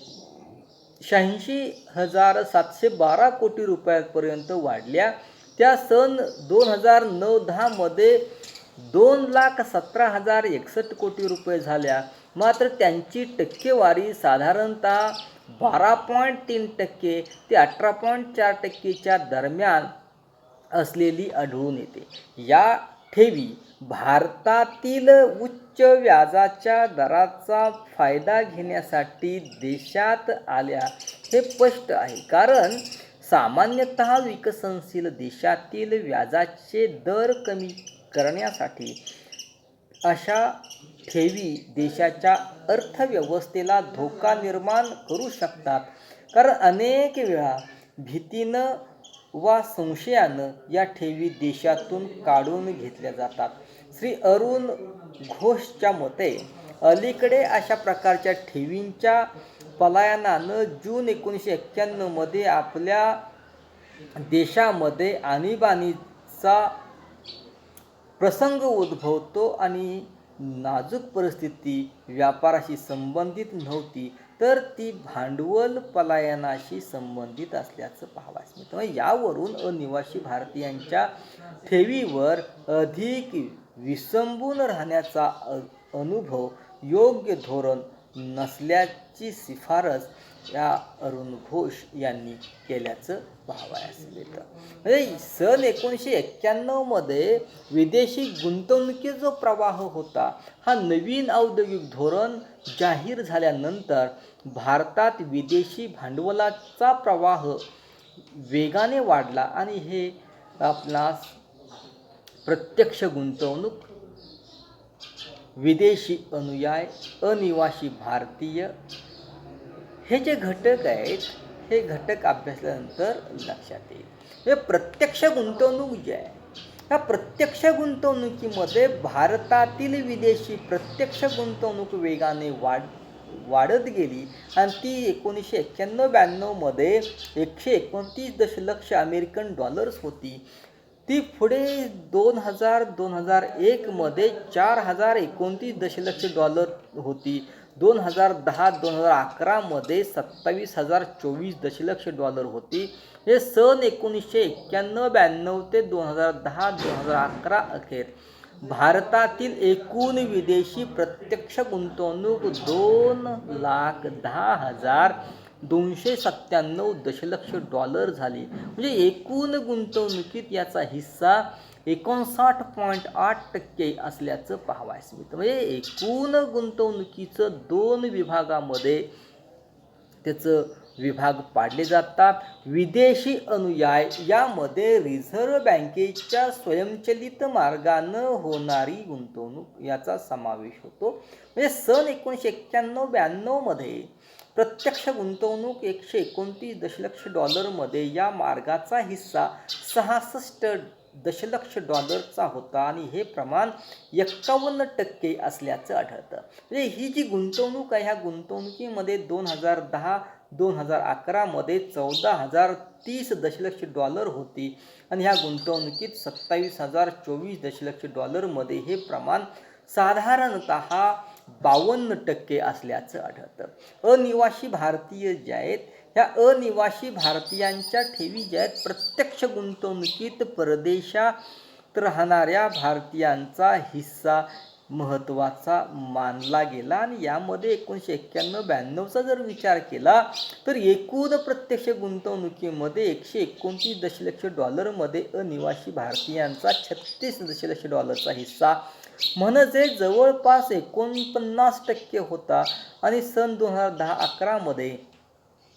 86,712 कोटी रुपयांपर्यंत वाढल्या. त्या सन 2009-10मध्ये 2,17,061 कोटी रुपये झाल्या. मात्र त्यांची टक्केवारी साधारणतः 12.3% ते 18.4%च्या दरम्यान असलेली आढळून येते. या ठेवी भारतातील उच्च व्याजाच्या दराचा फायदा घेण्यासाठी देशात आल्या हे स्पष्ट आहे. कारण सामान्यतः विकसनशील देशातील व्याजाचे दर कमी करण्यासाठी अशा ठेवी देशाच्या अर्थव्यवस्थेला धोका निर्माण करू शकतात. कारण अनेक वेळा भीतीनं वा संशयानं या ठेवी देशातून काढून घेतल्या जातात. श्री अरुण घोषच्या मते अलीकडे अशा प्रकारच्या ठेवींच्या पलायनानं जून 1991मध्ये आपल्या देशामध्ये आणीबाणीचा प्रसंग उद्भवतो आणि नाजूक परिस्थिती व्यापाराशी संबंधित नव्हती, तर ती भांडवल पलायनाशी संबंधित असल्याचं पाहावयास मिळतं. यावरून अनिवासी भारतीयांच्या ठेवीवर अधिक विसंबून राहण्याचा अनुभव योग्य धोरण नसल्याची शिफारस या अरुण घोष यांनी केल्याचं पाहावयास मिळतं. म्हणजे सन 1991मध्ये विदेशी गुंतवणुकीचा जो प्रवाह होता, हा नवीन औद्योगिक धोरण जाहीर झाल्यानंतर भारतात विदेशी भांडवलाचा प्रवाह वेगाने वाढला आणि हे आपणास प्रत्यक्ष गुंतवणूक, विदेशी अनुयाय, अनिवासी भारतीय हे जे घटक आहेत, हे घटक अभ्यासल्यानंतर लक्षात येईल. हे प्रत्यक्ष गुंतवणूक जे आहे, या प्रत्यक्ष गुंतवणुकीमध्ये भारतातील विदेशी प्रत्यक्ष गुंतवणूक वेगाने वाढत गेली आणि ती 1991-92मध्ये 129 दशलक्ष अमेरिकन डॉलर्स होती. ती पुढे 2000-2001मध्ये 4029 दशलक्ष डॉलर होती. 2010-2011मध्ये 27,024 दशलक्ष डॉलर होती. हे सन 1991-92 ते 2010-2011 अखेर भारतातील एकूण विदेशी प्रत्यक्ष गुंतवणूक 2,10,297 दशलक्ष डॉलर झाली. म्हणजे एकूण गुंतवणुकीत याचा हिस्सा 59.8% असल्याचं पाहावयास मिळतं. म्हणजे एकूण गुंतवणुकीचं 2 विभागामध्ये त्याचं विभाग पाडले जातात. विदेशी अनुयाय यामध्ये रिझर्व्ह बँकेच्या स्वयंचलित मार्गानं होणारी गुंतवणूक याचा समावेश होतो. म्हणजे सन 1991-92मध्ये प्रत्यक्ष गुंतवणूक 129 दशलक्ष डॉलरमध्ये या मार्गाचा हिस्सा 66 दशलक्ष डॉलरचा होता आणि हे प्रमाण 51% असल्याचं आढळतं. म्हणजे ही जी गुंतवणूक आहे, ह्या गुंतवणुकीमध्ये 2010-2011मध्ये 14,030 दशलक्ष डॉलर होती आणि ह्या गुंतवणुकीत 27,024 दशलक्ष डॉलरमध्ये हे प्रमाण साधारणतः 52% असल्याचं आढळतं. अनिवासी भारतीय जे आहेत, ह्या अनिवासी भारतीयांच्या ठेवी ज्या आहेत, प्रत्यक्ष गुंतवणुकीत परदेशात राहणाऱ्या भारतीयांचा हिस्सा महत्त्वाचा मानला गेला आणि यामध्ये 1991-92चा जर विचार केला तर एकूण प्रत्यक्ष गुंतवणुकीमध्ये 129 दशलक्ष डॉलरमध्ये अनिवासी भारतीयांचा 36 दशलक्ष डॉलरचा हिस्सा म्हणजे जवळपास 49% होता आणि सन 2010-11मध्ये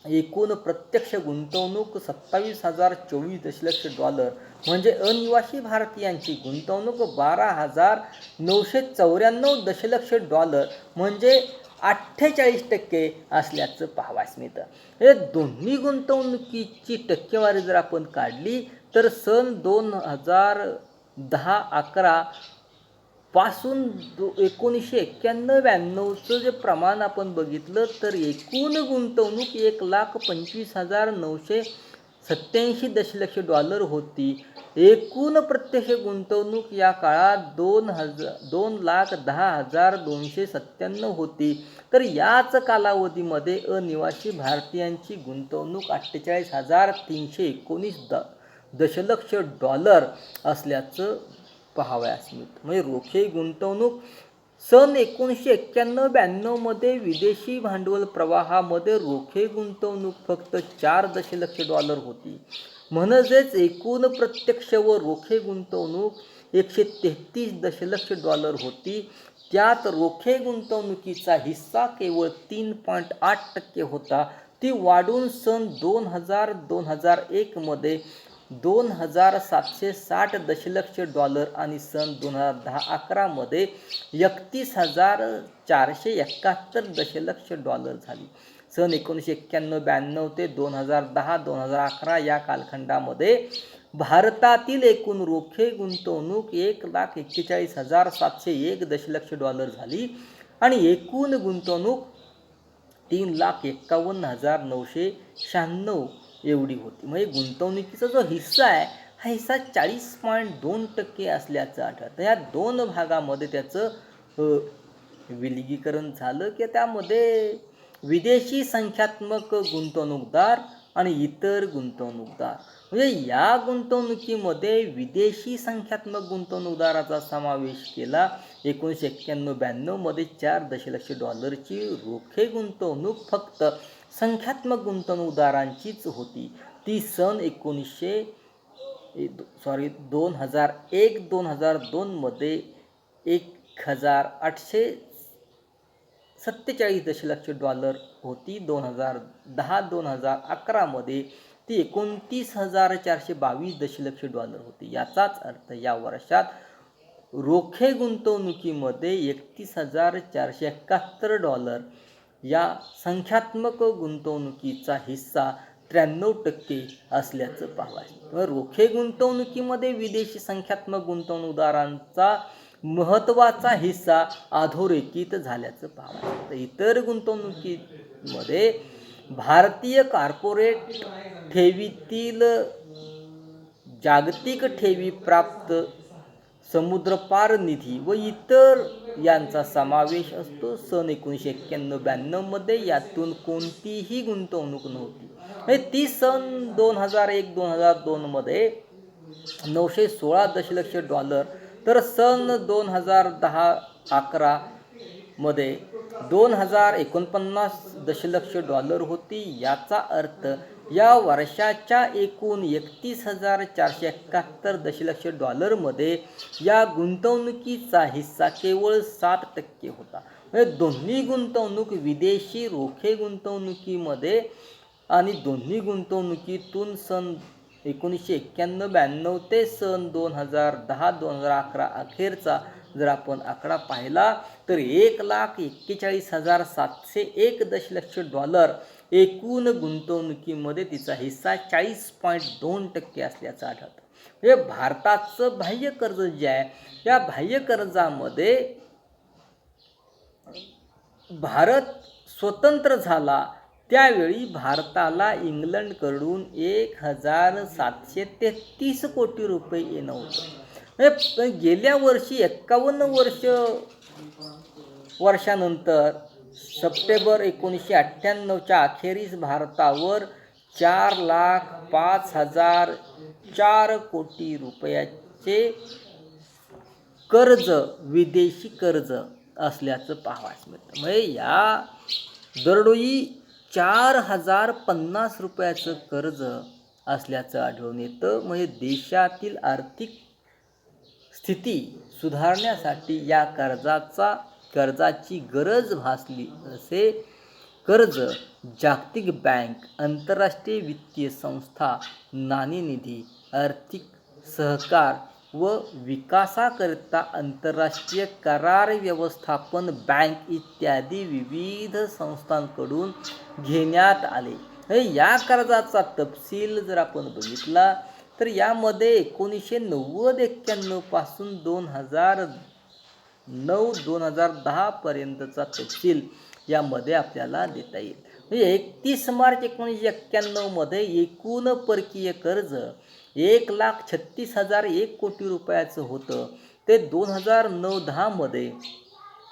एकूण प्रत्यक्ष गुंतवणूक 27,024 दशलक्ष डॉलर म्हणजे अनिवासी भारतीयांची गुंतवणूक 12,994 दशलक्ष डॉलर म्हणजे 48% असल्याचं पाहावयास मिळतं. हे दोन्ही गुंतवणुकीची टक्केवारी जर आपण काढली तर सन 2010-11 पासून 1991-92चं जे प्रमाण आपण बघितलं तर एकूण गुंतवणूक 1,25,987 दशलक्ष डॉलर होती. एकूण प्रत्यक्ष गुंतवणूक या काळात 2,10,297 होती. तर याच कालावधीमध्ये अनिवासी भारतीयांची गुंतवणूक 48,319 दशलक्ष डॉलर असल्याचं पाहावयास मिळतं. म्हणजे रोखे गुंतवणूक सन 1991-92मध्ये विदेशी भांडवल प्रवाहामध्ये रोखे गुंतवणूक फक्त 4 दशलक्ष डॉलर होती. म्हणजेच एकूण प्रत्यक्ष व रोखे गुंतवणूक 133 दशलक्ष डॉलर होती. त्यात रोखे गुंतवणुकीचा हिस्सा केवळ 3.8% होता. ती वाढून सन 2000-2001मध्ये 2,760 दशलक्ष डॉलर आणि सन 2010-11मध्ये 31,471 दशलक्ष डॉलर झाली. सन 1991-92 ते 2010-2011 या कालखंडामध्ये भारतातील एकूण रोखे गुंतवणूक 1,41,701 दशलक्ष डॉलर झाली आणि एकूण गुंतवणूक 3,51,996 एवढी होती. म्हणजे गुंतवणुकीचा जो हिस्सा आहे हा हिस्सा 40.2% असल्याचं आढळतं. या दोन भागामध्ये त्याचं विलगीकरण झालं की त्यामध्ये विदेशी संख्यात्मक गुंतवणूकदार आणि इतर गुंतवणूकदार, म्हणजे या गुंतवणुकीमध्ये विदेशी संख्यात्मक गुंतवणूकदाराचा समावेश केला. 1991-92 मध्ये $4 दशलक्ष रोखे गुंतवणूक फक्त संख्यात्मक गुंतवणूकदारांचीच होती. ती सन 2001-2002 मध्ये $1,847 होती. 2010-2011 मध्ये ती $29,422 होती. याचाच अर्थ या वर्षात रोखे गुंतवणुकीमध्ये $31,471 या संख्यात्मक गुंतवणुकीचा हिस्सा 93% असल्याचं पाहायचं. रोखे गुंतवणुकीमध्ये विदेशी संख्यात्मक गुंतवणूकदारांचा महत्त्वाचा हिस्सा अधोरेखित झाल्याचं पाहायचं. इतर गुंतवणुकीमध्ये भारतीय कॉर्पोरेट ठेवीतील जागतिक ठेवी प्राप्त समुद्रपार निधी व इतर यांचा समावेश असतो. सन 1991-92 मध्ये यातून कोणतीही गुंतवणूक नव्हती. ती सन 2001-2002 मध्ये $916 तर सन 2010-11 मध्ये $2,049 होती. याचा अर्थ या वर्षाच्या एकूण $31,471 मध्ये या गुंतवणुकीचा हिस्सा केवळ 7% होता. दोन्ही गुंतवणूक विदेशी रोखे गुंतवणुकीमध्ये आणि दोन्ही गुंतवणुकीतून सन 1991-92 ते सन 2010-2011 अखेरचा जर आपण आकडा पाहिला तर $1,41,701 दशलक्ष एकूण गुंतवणुकीमध्ये तिचा हिस्सा 40.2% असल्याचं आढळतं. म्हणजे भारताचं बाह्य कर्ज जे आहे या बाह्य कर्जामध्ये भारत स्वतंत्र झाला त्यावेळी भारताला इंग्लंडकडून $1,733 कोटी येणं होतं. गेल्या वर्षी 51 वर्षानंतर सप्टेंबर 1998च्या अखेरीस भारतावर $4,05,004 कोटी कर्ज, विदेशी कर्ज असल्याचं पाहावयास मिळतं. म्हणजे या दरडोई $4,050 कर्ज असल्याचं आढळून येतं. म्हणजे देशातील आर्थिक स्थिती सुधारण्यासाठी या कर्जाची गरज भासली असे कर्ज जागतिक बँक, आंतरराष्ट्रीय वित्तीय संस्था, नाणेनिधी, आर्थिक सहकार व विकासाकरिता आंतरराष्ट्रीय करार व्यवस्थापन बँक इत्यादी विविध संस्थांकडून घेण्यात आले. या कर्जाचा तपशील जर आपण बघितला तर यामध्ये 1990-91 पासून 2009-2010 पर्यंतचा तपशील यामध्ये आपल्याला देता येईल. म्हणजे 31 मार्च 1991 मध्ये एकूण परकीय कर्ज $1,36,001 कोटी होतं. ते 2009-10 मध्ये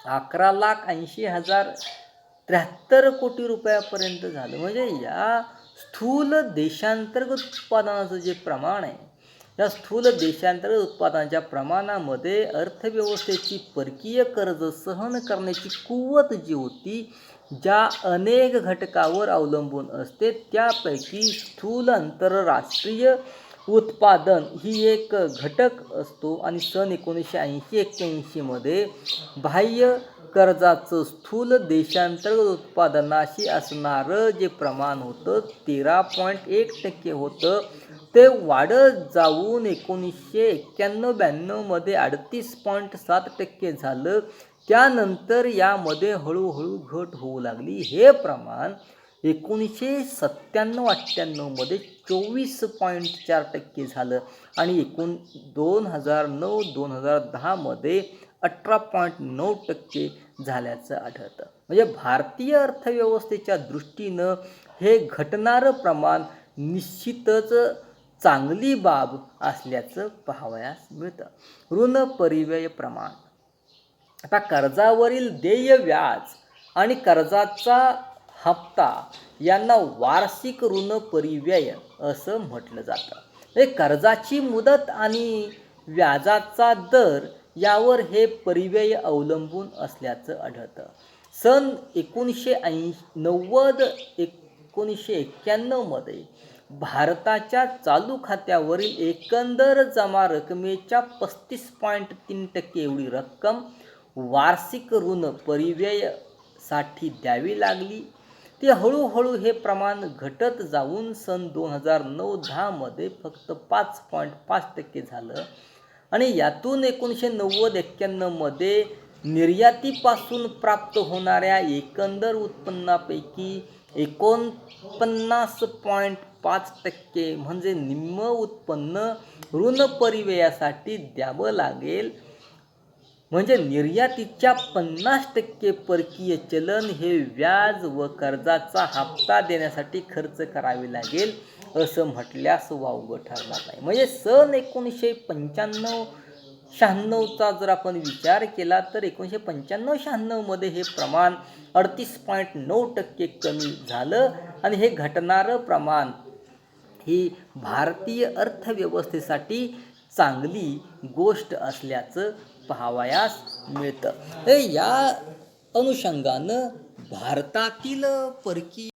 $11,80,073 कोटी पर्यंत झालं. म्हणजे या स्थूल देशांतर्गत उत्पादनाचं जे प्रमाण आहे या स्थूल देशांतर्गत उत्पादनाच्या प्रमाणामध्ये अर्थव्यवस्थेची परकीय कर्ज सहन करण्याची कुवत जी होती ज्या अनेक घटकावर अवलंबून असते त्यापैकी स्थूल आंतरराष्ट्रीय उत्पादन ही एक घटक असतो. आणि सन 1980-81 मध्ये बाह्य कर्जाचं स्थूल देशांतर्गत उत्पादनाशी असणारं जे प्रमाण होतं 13.1% होतं. ते वाढत जाऊन 1991-92 मध्ये 38.7% झालं. त्यानंतर यामध्ये हळूहळू घट होऊ लागली. हे प्रमाण 1997-98 मध्ये 24.4% झालं आणि 2009-2010 मध्ये 18.9% झाल्याचं आढळतं. म्हणजे भारतीय अर्थव्यवस्थेच्या दृष्टीनं हे घटणारं प्रमाण निश्चितच चांगली बाब असल्याचं पाहावयास मिळतं। ऋण परिव्यय प्रमाण, आता कर्जावरील देय व्याज आणि कर्जाचा हप्ता यांना वार्षिक ऋण परिव्यय असं म्हटलं जातं। हे कर्जाची मुदत आणि व्याजाचा दर यावर हे परिव्यय अवलंबून असल्याचं आढळतं। सन 1991 मध्ये भारताच्या चालू खात्यावरील एकंदर जमा रकमेच्या 35.3% एवढी रक्कम वार्षिक ऋण परिव्ययासाठी द्यावी लागली। ते हळूहळू हे प्रमाण घटत जाऊन सन 2009-10 मध्ये फक्त 5.5% झालं आणि यातून 1990-91 मध्ये निर्यातीपासून प्राप्त होणाऱ्या एकंदर उत्पन्नापैकी 49.5% म्हणजे निम्म उत्पन्न ऋण परिव्ययासाठी द्यावं लागेल। म्हणजे निर्यातीच्या 50% परकीय चलन हे व्याज व कर्जाचा हप्ता देण्यासाठी खर्च करावे लागेल असं म्हटल्यास वावगं ठरणार नाही। म्हणजे सन 1995-96चा जर आपण विचार केला तर 1995-96 मध्ये हे प्रमाण 38.9% कमी झालं आणि हे घटणारं प्रमाण ही भारतीय अर्थव्यवस्थेसाठी चांगली गोष्ट असल्याचं पाहावयास मिळतं। या अनुषंगानं भारतातील परकीय